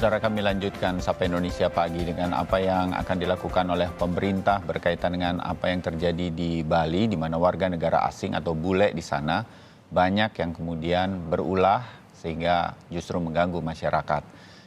Saudara, kami lanjutkan Sapa Indonesia Pagi dengan apa yang akan dilakukan oleh pemerintah berkaitan dengan apa yang terjadi di Bali, di mana warga negara asing atau bule di sana banyak yang kemudian berulah sehingga justru mengganggu masyarakat.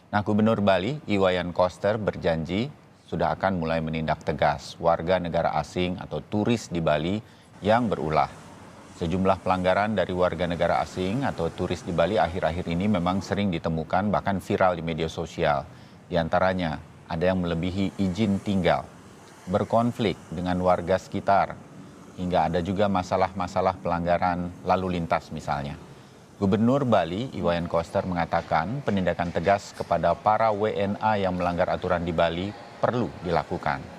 Nah, Gubernur Bali, Iwayan Koster, berjanji sudah akan mulai menindak tegas warga negara asing atau turis di Bali yang berulah. Sejumlah pelanggaran dari warga negara asing atau turis di Bali akhir-akhir ini memang sering ditemukan bahkan viral di media sosial. Di antaranya ada yang melebihi izin tinggal, berkonflik dengan warga sekitar, hingga ada juga masalah-masalah pelanggaran lalu lintas misalnya. Gubernur Bali, Iwayan Koster, mengatakan penindakan tegas kepada para WNA yang melanggar aturan di Bali perlu dilakukan.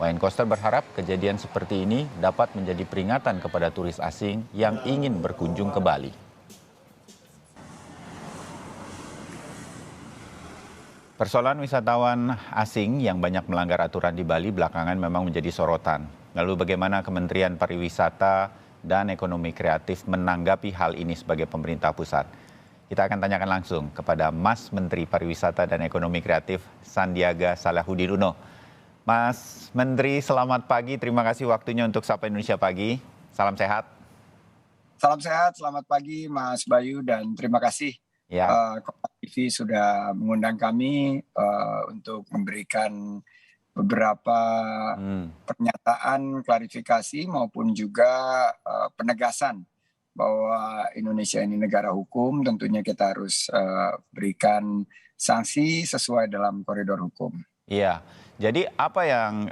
Iwayan Koster berharap kejadian seperti ini dapat menjadi peringatan kepada turis asing yang ingin berkunjung ke Bali. Persoalan wisatawan asing yang banyak melanggar aturan di Bali belakangan memang menjadi sorotan. Lalu bagaimana Kementerian Pariwisata dan Ekonomi Kreatif menanggapi hal ini sebagai pemerintah pusat? Kita akan tanyakan langsung kepada Mas Menteri Pariwisata dan Ekonomi Kreatif Sandiaga Salahuddin Uno. Mas Menteri, selamat pagi. Terima kasih waktunya untuk Sapa Indonesia Pagi. Salam sehat. Salam sehat, selamat pagi Mas Bayu, dan terima kasih Kompas TV sudah mengundang kami untuk memberikan beberapa pernyataan, klarifikasi maupun juga penegasan bahwa Indonesia ini negara hukum. Tentunya kita harus berikan sanksi sesuai dalam koridor hukum. Iya, jadi apa yang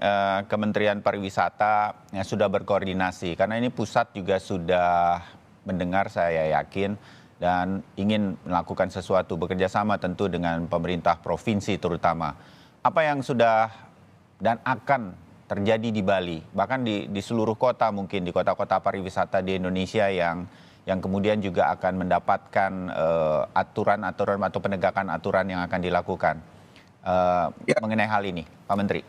Kementerian Pariwisata yang sudah berkoordinasi? Karena ini pusat juga sudah mendengar, saya yakin, dan ingin melakukan sesuatu, bekerja sama tentu dengan pemerintah provinsi terutama. Apa yang sudah dan akan terjadi di Bali, bahkan di seluruh kota mungkin, di kota-kota pariwisata di Indonesia yang kemudian juga akan mendapatkan aturan-aturan atau penegakan aturan yang akan dilakukan mengenai hal ini, Pak Menteri?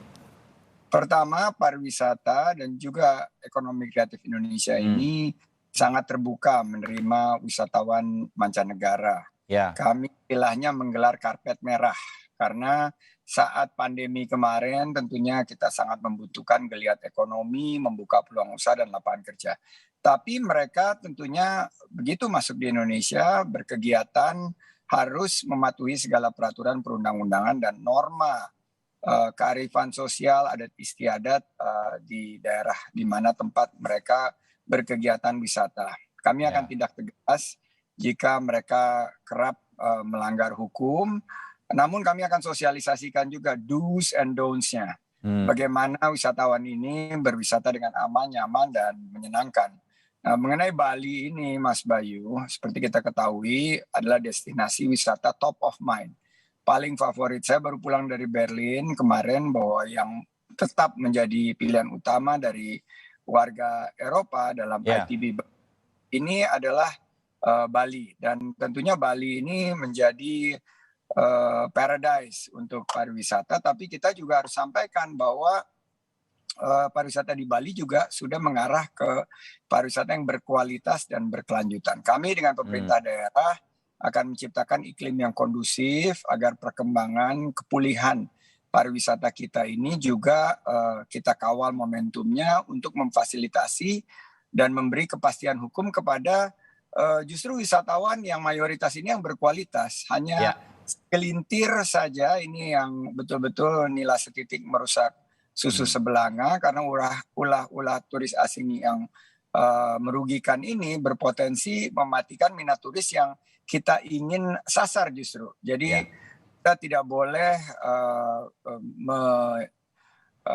Pertama, pariwisata dan juga ekonomi kreatif Indonesia ini sangat terbuka menerima wisatawan mancanegara. Kami istilahnya menggelar karpet merah karena saat pandemi kemarin tentunya kita sangat membutuhkan geliat ekonomi, membuka peluang usaha dan lapangan kerja. Tapi mereka tentunya begitu masuk di Indonesia berkegiatan harus mematuhi segala peraturan perundang-undangan dan norma kearifan sosial, adat istiadat di daerah di mana tempat mereka berkegiatan wisata. Kami akan tindak tegas jika mereka kerap melanggar hukum, namun kami akan sosialisasikan juga do's and don'ts-nya. Bagaimana wisatawan ini berwisata dengan aman, nyaman, dan menyenangkan. Nah, mengenai Bali ini, Mas Bayu, seperti kita ketahui adalah destinasi wisata top of mind. Paling favorit, saya baru pulang dari Berlin kemarin, bahwa yang tetap menjadi pilihan utama dari warga Eropa dalam ITB ini adalah Bali. Dan tentunya Bali ini menjadi paradise untuk pariwisata, tapi kita juga harus sampaikan bahwa pariwisata di Bali juga sudah mengarah ke pariwisata yang berkualitas dan berkelanjutan. Kami dengan pemerintah daerah akan menciptakan iklim yang kondusif agar perkembangan kepulihan pariwisata kita ini juga kita kawal momentumnya untuk memfasilitasi dan memberi kepastian hukum kepada justru wisatawan yang mayoritas ini yang berkualitas. Hanya segelintir saja ini yang betul-betul nilai setitik merusak susu sebelanga, karena ulah turis asing yang merugikan ini berpotensi mematikan minat turis yang kita ingin sasar justru. Jadi kita tidak boleh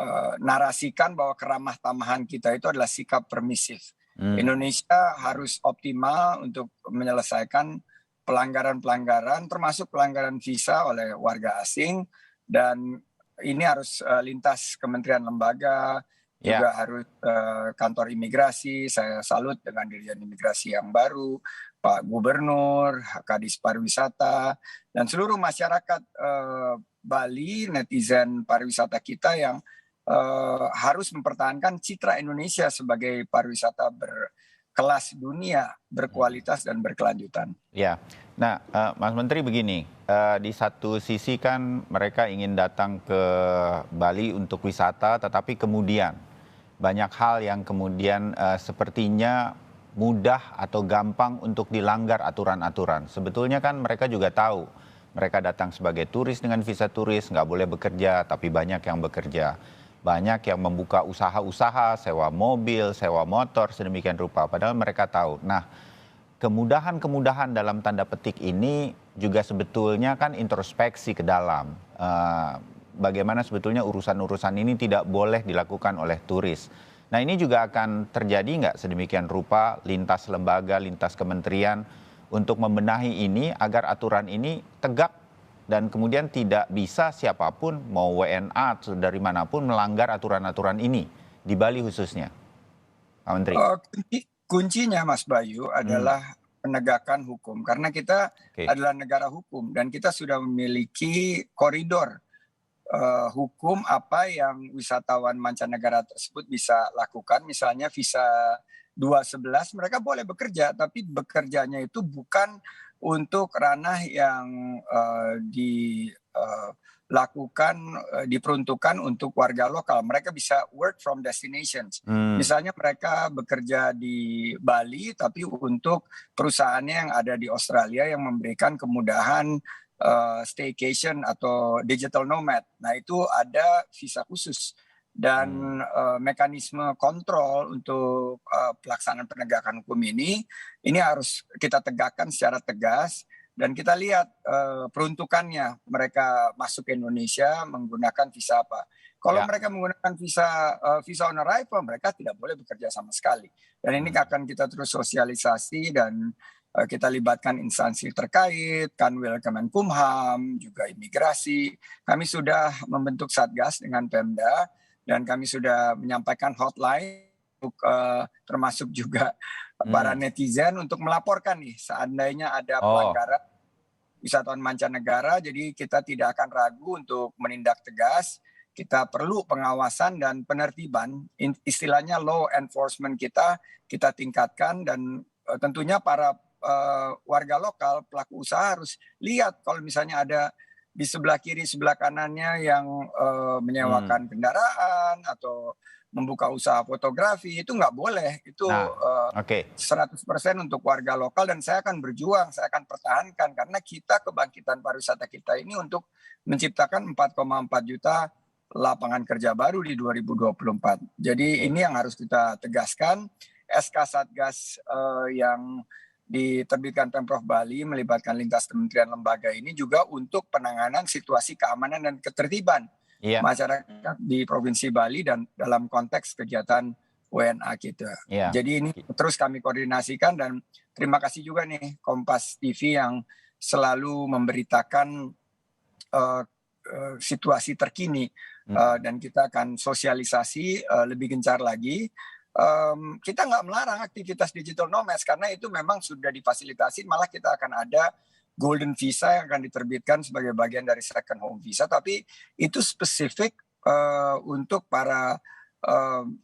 menarasikan bahwa keramah tamahan kita itu adalah sikap permisif. Indonesia harus optimal untuk menyelesaikan pelanggaran-pelanggaran, termasuk pelanggaran visa oleh warga asing, dan ini harus lintas kementerian lembaga, juga harus kantor imigrasi. Saya salut dengan Dirjen Imigrasi yang baru, Pak Gubernur, Kadis Pariwisata, dan seluruh masyarakat Bali, netizen pariwisata kita yang harus mempertahankan citra Indonesia sebagai pariwisata berkelas dunia, berkualitas dan berkelanjutan. Ya, Nah, Mas Menteri begini, di satu sisi kan mereka ingin datang ke Bali untuk wisata, tetapi kemudian banyak hal yang kemudian sepertinya mudah atau gampang untuk dilanggar aturan-aturan. Sebetulnya kan mereka juga tahu, mereka datang sebagai turis dengan visa turis, nggak boleh bekerja, tapi banyak yang bekerja. Banyak yang membuka usaha-usaha, sewa mobil, sewa motor, sedemikian rupa. Padahal mereka tahu. Nah, kemudahan-kemudahan dalam tanda petik ini juga sebetulnya kan introspeksi ke dalam. Bagaimana sebetulnya urusan-urusan ini tidak boleh dilakukan oleh turis. Nah, ini juga akan terjadi nggak sedemikian rupa lintas lembaga, lintas kementerian untuk membenahi ini agar aturan ini tegak dan kemudian tidak bisa siapapun mau WNA atau dari manapun melanggar aturan-aturan ini di Bali khususnya, Pak Menteri. Kuncinya Mas Bayu adalah penegakan hukum karena kita adalah negara hukum dan kita sudah memiliki koridor hukum apa yang wisatawan mancanegara tersebut bisa lakukan. Misalnya visa 211 mereka boleh bekerja, tapi bekerjanya itu bukan untuk ranah yang diperuntukkan untuk warga lokal. Mereka bisa work from destinations. Misalnya mereka bekerja di Bali, tapi untuk perusahaannya yang ada di Australia yang memberikan kemudahan staycation atau digital nomad. Nah, itu ada visa khusus dan mekanisme kontrol untuk pelaksanaan penegakan hukum ini harus kita tegakkan secara tegas dan kita lihat peruntukannya mereka masuk ke Indonesia menggunakan visa apa. Kalau mereka menggunakan visa on arrival, mereka tidak boleh bekerja sama sekali. Dan ini akan kita terus sosialisasi dan kita libatkan instansi terkait, Kanwil Kemenkumham, juga imigrasi. Kami sudah membentuk Satgas dengan Pemda dan kami sudah menyampaikan hotline untuk termasuk juga para netizen untuk melaporkan nih seandainya ada pelanggaran wisatawan mancanegara. Jadi kita tidak akan ragu untuk menindak tegas. Kita perlu pengawasan dan penertiban. Istilahnya law enforcement kita tingkatkan dan tentunya para warga lokal, pelaku usaha harus lihat kalau misalnya ada di sebelah kiri, sebelah kanannya yang menyewakan kendaraan atau membuka usaha fotografi, itu nggak boleh. Itu 100% untuk warga lokal dan saya akan berjuang, saya akan pertahankan karena kita kebangkitan pariwisata kita ini untuk menciptakan 4,4 juta lapangan kerja baru di 2024. Jadi ini yang harus kita tegaskan. SK Satgas yang diterbitkan Pemprov Bali melibatkan lintas kementerian lembaga ini juga untuk penanganan situasi keamanan dan ketertiban masyarakat di Provinsi Bali dan dalam konteks kegiatan WNA kita. Jadi ini terus kami koordinasikan dan terima kasih juga nih Kompas TV yang selalu memberitakan situasi terkini dan kita akan sosialisasi lebih gencar lagi. Kita nggak melarang aktivitas digital nomads karena itu memang sudah difasilitasi, malah kita akan ada golden visa yang akan diterbitkan sebagai bagian dari second home visa, tapi itu spesifik untuk para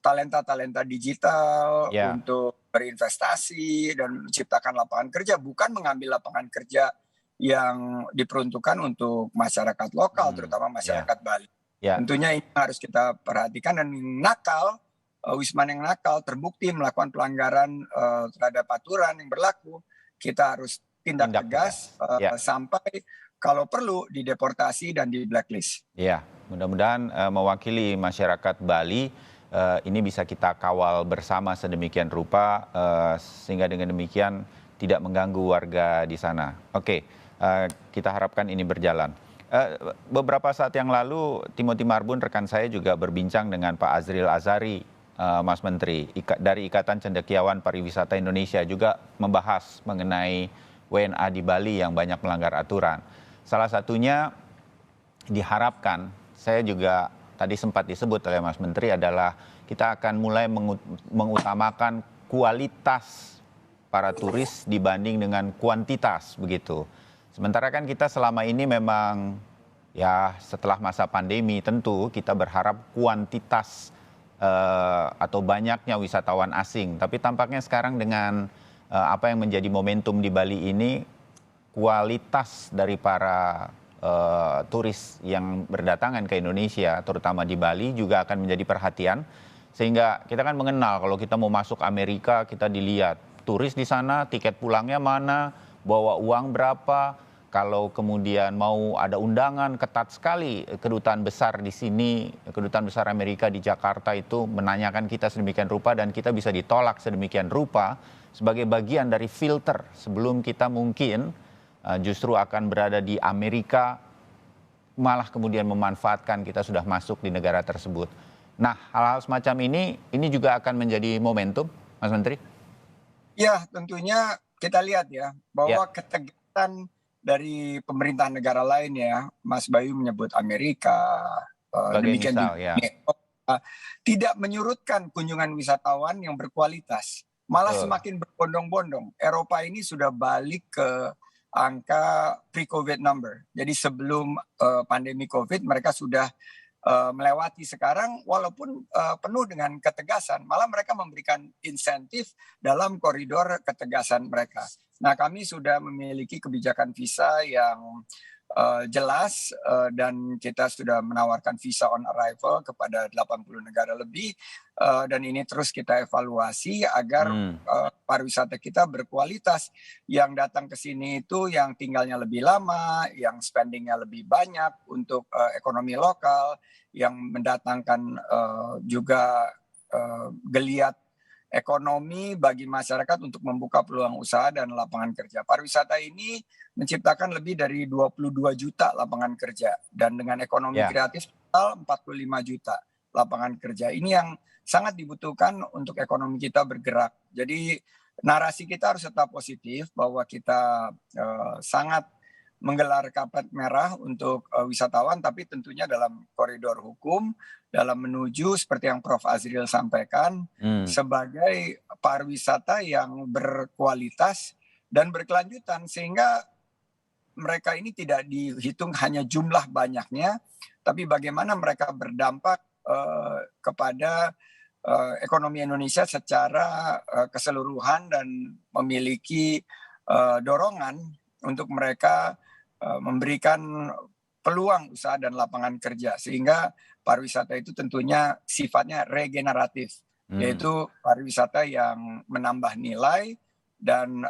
talenta-talenta digital untuk berinvestasi dan menciptakan lapangan kerja, bukan mengambil lapangan kerja yang diperuntukkan untuk masyarakat lokal, terutama masyarakat Bali. Tentunya ini harus kita perhatikan dan nakal. Wisman yang nakal terbukti melakukan pelanggaran terhadap aturan yang berlaku, kita harus tindak tegas sampai kalau perlu dideportasi dan di blacklist. Ya, mudah-mudahan mewakili masyarakat Bali ini bisa kita kawal bersama sedemikian rupa sehingga dengan demikian tidak mengganggu warga di sana. Oke, kita harapkan ini berjalan. Beberapa saat yang lalu Timothy Marbun rekan saya juga berbincang dengan Pak Azril Azari, Mas Menteri, dari Ikatan Cendekiawan Pariwisata Indonesia juga membahas mengenai WNA di Bali yang banyak melanggar aturan. Salah satunya diharapkan, saya juga tadi sempat disebut oleh Mas Menteri adalah kita akan mulai mengutamakan kualitas para turis dibanding dengan kuantitas begitu. Sementara kan kita selama ini memang ya setelah masa pandemi tentu kita berharap kuantitas atau banyaknya wisatawan asing. Tapi tampaknya sekarang dengan apa yang menjadi momentum di Bali ini, kualitas dari para turis yang berdatangan ke Indonesia, terutama di Bali, juga akan menjadi perhatian. Sehingga kita kan mengenal kalau kita mau masuk Amerika, kita dilihat turis di sana, tiket pulangnya mana, bawa uang berapa. Kalau kemudian mau ada undangan, ketat sekali kedutaan besar di sini, kedutaan besar Amerika di Jakarta itu menanyakan kita sedemikian rupa, dan kita bisa ditolak sedemikian rupa sebagai bagian dari filter sebelum kita mungkin justru akan berada di Amerika, malah kemudian memanfaatkan kita sudah masuk di negara tersebut. Nah, hal-hal semacam ini juga akan menjadi momentum, Mas Menteri? Ya, tentunya kita lihat ya, bahwa ketegasan dari pemerintah negara lain ya, Mas Bayu menyebut Amerika, demikian misal, juga tidak menyurutkan kunjungan wisatawan yang berkualitas. Malah semakin berbondong-bondong. Eropa ini sudah balik ke angka pre-COVID number. Jadi sebelum pandemi COVID mereka sudah melewati sekarang, walaupun penuh dengan ketegasan, malah mereka memberikan insentif dalam koridor ketegasan mereka. Nah, kami sudah memiliki kebijakan visa yang jelas dan kita sudah menawarkan visa on arrival kepada 80 negara lebih, dan ini terus kita evaluasi agar pariwisata kita berkualitas. Yang datang ke sini itu yang tinggalnya lebih lama, yang spendingnya lebih banyak untuk ekonomi lokal, yang mendatangkan juga geliat ekonomi bagi masyarakat untuk membuka peluang usaha dan lapangan kerja. Pariwisata ini menciptakan lebih dari 22 juta lapangan kerja, dan dengan ekonomi kreatif total 45 juta lapangan kerja. Ini yang sangat dibutuhkan untuk ekonomi kita bergerak. Jadi narasi kita harus tetap positif bahwa kita sangat menggelar karpet merah untuk wisatawan, tapi tentunya dalam koridor hukum, dalam menuju seperti yang Prof. Azril sampaikan, sebagai pariwisata yang berkualitas dan berkelanjutan, sehingga mereka ini tidak dihitung hanya jumlah banyaknya, tapi bagaimana mereka berdampak kepada ekonomi Indonesia secara keseluruhan, dan memiliki dorongan untuk mereka memberikan peluang usaha dan lapangan kerja, sehingga pariwisata itu tentunya sifatnya regeneratif, yaitu pariwisata yang menambah nilai dan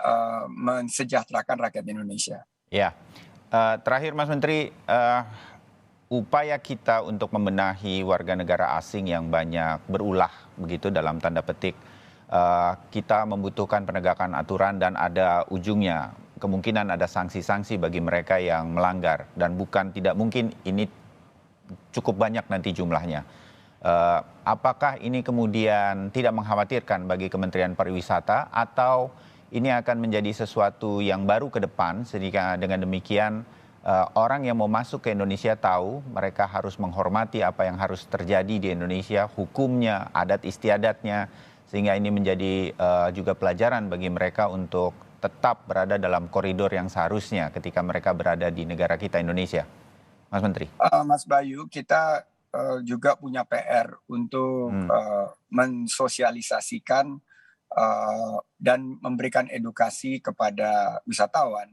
mensejahterakan rakyat Indonesia. Ya, terakhir Mas Menteri, upaya kita untuk membenahi warga negara asing yang banyak berulah begitu dalam tanda petik, kita membutuhkan penegakan aturan dan ada ujungnya. Kemungkinan ada sanksi-sanksi bagi mereka yang melanggar, dan tidak mungkin ini cukup banyak nanti jumlahnya. Apakah ini kemudian tidak mengkhawatirkan bagi Kementerian Pariwisata, atau ini akan menjadi sesuatu yang baru ke depan, sehingga dengan demikian orang yang mau masuk ke Indonesia tahu mereka harus menghormati apa yang harus terjadi di Indonesia, hukumnya, adat istiadatnya, sehingga ini menjadi juga pelajaran bagi mereka untuk tetap berada dalam koridor yang seharusnya ketika mereka berada di negara kita Indonesia. Mas Menteri. Mas Bayu, kita juga punya PR untuk mensosialisasikan dan memberikan edukasi kepada wisatawan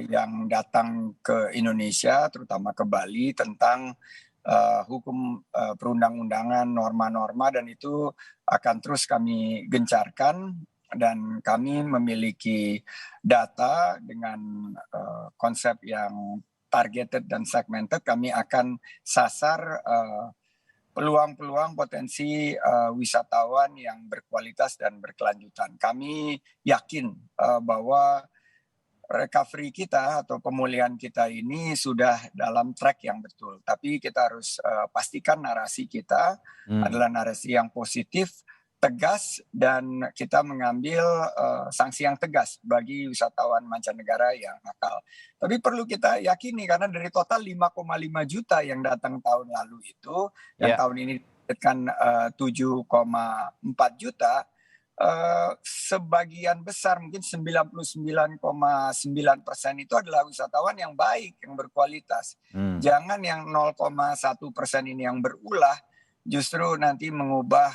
yang datang ke Indonesia, terutama ke Bali, tentang hukum perundang-undangan, norma-norma, dan itu akan terus kami gencarkan. Dan kami memiliki data dengan konsep yang targeted dan segmented. Kami akan sasar peluang-peluang potensi wisatawan yang berkualitas dan berkelanjutan. Kami yakin bahwa recovery kita atau pemulihan kita ini sudah dalam track yang betul. Tapi kita harus pastikan narasi kita adalah narasi yang positif, tegas, dan kita mengambil sanksi yang tegas bagi wisatawan mancanegara yang nakal. Tapi perlu kita yakini, karena dari total 5,5 juta yang datang tahun lalu itu, yang tahun ini kan 7,4 juta, sebagian besar, mungkin 99,9% itu adalah wisatawan yang baik, yang berkualitas. Jangan yang 0,1% ini yang berulah, justru nanti mengubah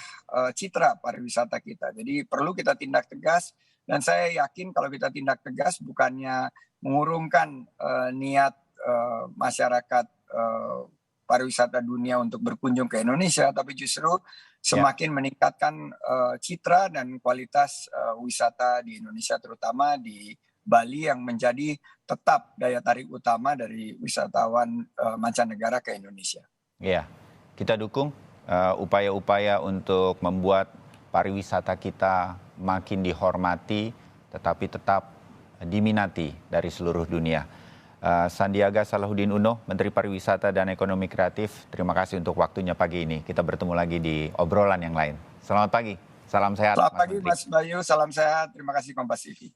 citra pariwisata kita. Jadi perlu kita tindak tegas, dan saya yakin kalau kita tindak tegas bukannya mengurungkan niat masyarakat pariwisata dunia untuk berkunjung ke Indonesia, tapi justru semakin meningkatkan citra dan kualitas wisata di Indonesia, terutama di Bali yang menjadi tetap daya tarik utama dari wisatawan mancanegara ke Indonesia. Ya, kita dukung upaya-upaya untuk membuat pariwisata kita makin dihormati, tetapi tetap diminati dari seluruh dunia. Sandiaga Salahuddin Uno, Menteri Pariwisata dan Ekonomi Kreatif, terima kasih untuk waktunya pagi ini. Kita bertemu lagi di obrolan yang lain. Selamat pagi, salam sehat. Selamat pagi Mas Bayu, salam sehat. Terima kasih Kompas TV.